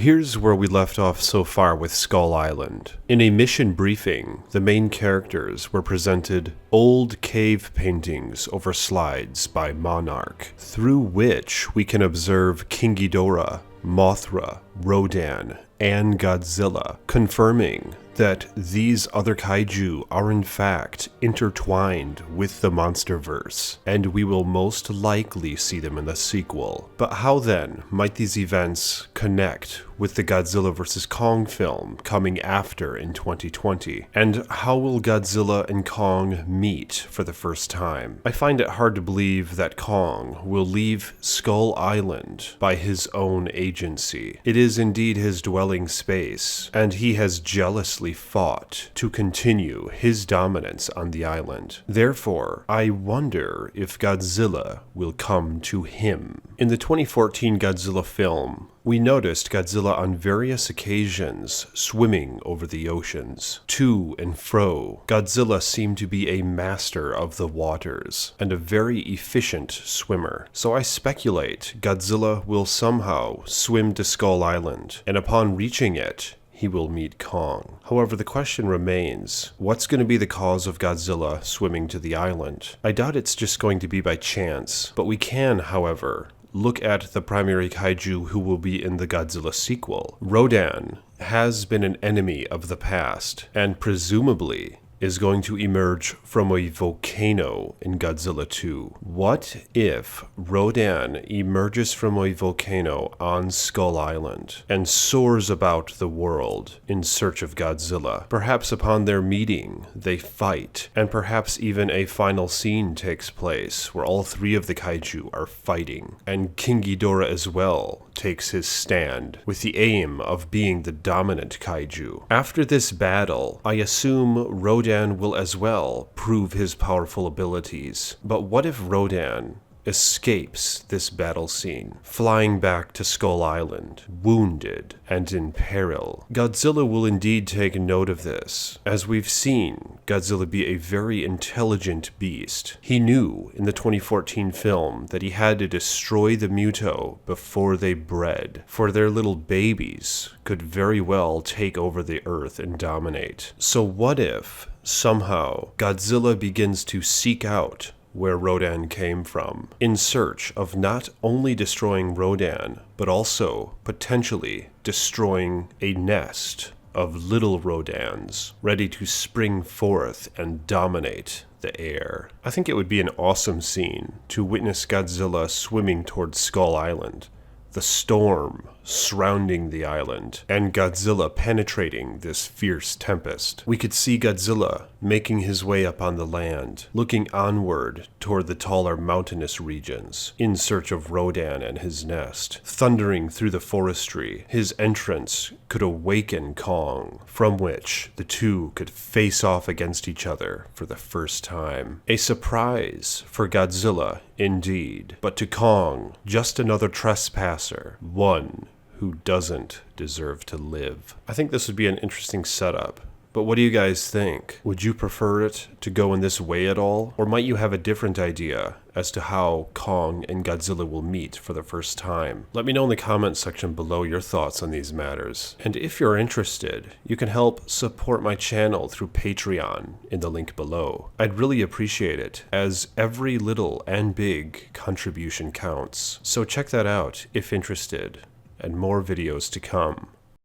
Here's where we left off so far with Skull Island. In a mission briefing, the main characters were presented old cave paintings over slides by Monarch, through which we can observe King Ghidorah, Mothra, Rodan, and Godzilla, confirming that these other kaiju are in fact intertwined with the monsterverse, and we will most likely see them in the sequel. But how then might these events connect with the Godzilla vs. Kong film coming after in 2020? And how will Godzilla and Kong meet for the first time? I find it hard to believe that Kong will leave Skull Island by his own agency. It is indeed his dwelling space, and he has jealously fought to continue his dominance on the island. Therefore, I wonder if Godzilla will come to him. In the 2014 Godzilla film, we noticed Godzilla on various occasions swimming over the oceans, to and fro. Godzilla seemed to be a master of the waters and a very efficient swimmer. So I speculate Godzilla will somehow swim to Skull Island, and upon reaching it, he will meet Kong. However, the question remains, what's going to be the cause of Godzilla swimming to the island? I doubt it's just going to be by chance, but we can, however, look at the primary kaiju who will be in the Godzilla sequel. Rodan has been an enemy of the past, and presumably is going to emerge from a volcano in Godzilla 2. What if Rodan emerges from a volcano on Skull Island and soars about the world in search of Godzilla? Perhaps upon their meeting, they fight, and perhaps even a final scene takes place where all three of the kaiju are fighting, and King Ghidorah as well takes his stand with the aim of being the dominant kaiju. After this battle, I assume Rodan will as well prove his powerful abilities. But what if Rodan escapes this battle scene, flying back to Skull Island, wounded and in peril? Godzilla will indeed take note of this, as we've seen Godzilla be a very intelligent beast. He knew in the 2014 film that he had to destroy the Muto before they bred, for their little babies could very well take over the Earth and dominate. So what if somehow Godzilla begins to seek out where Rodan came from, in search of not only destroying Rodan, but also potentially destroying a nest of little Rodans ready to spring forth and dominate the air? I think it would be an awesome scene to witness Godzilla swimming towards Skull Island, the storm surrounding the island, and Godzilla penetrating this fierce tempest. We could see Godzilla making his way up on the land, looking onward toward the taller mountainous regions, in search of Rodan and his nest. Thundering through the forestry, his entrance could awaken Kong, from which the two could face off against each other for the first time. A surprise for Godzilla, indeed, but to Kong, just another trespasser, one who doesn't deserve to live. I think this would be an interesting setup. But what do you guys think? Would you prefer it to go in this way at all? Or might you have a different idea as to how Kong and Godzilla will meet for the first time? Let me know in the comments section below your thoughts on these matters. And if you're interested, you can help support my channel through Patreon in the link below. I'd really appreciate it, as every little and big contribution counts. So check that out if interested, and more videos to come.